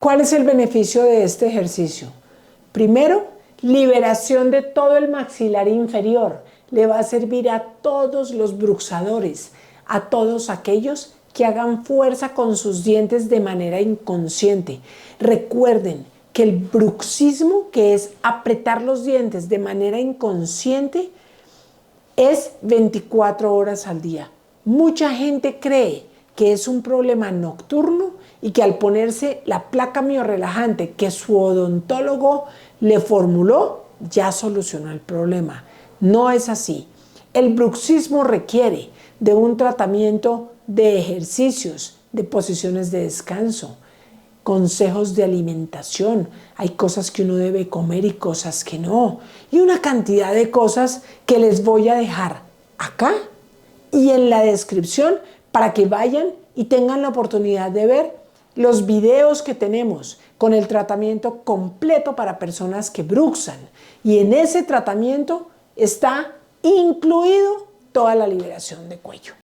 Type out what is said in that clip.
¿Cuál es el beneficio de este ejercicio? Primero, liberación de todo el maxilar inferior. Le va a servir a todos los bruxadores, a todos aquellos que hagan fuerza con sus dientes de manera inconsciente. Recuerden que el bruxismo, que es apretar los dientes de manera inconsciente, es 24 horas al día. Mucha gente cree que es un problema nocturno y que al ponerse la placa miorrelajante que su odontólogo le formuló, ya solucionó el problema. No es así. El bruxismo requiere de un tratamiento de ejercicios, de posiciones de descanso, consejos de alimentación. Hay cosas que uno debe comer y cosas que no. Y una cantidad de cosas que les voy a dejar acá y en la descripción para que vayan y tengan la oportunidad de ver los videos que tenemos con el tratamiento completo para personas que bruxan. Y en ese tratamiento está incluido toda la liberación de cuello.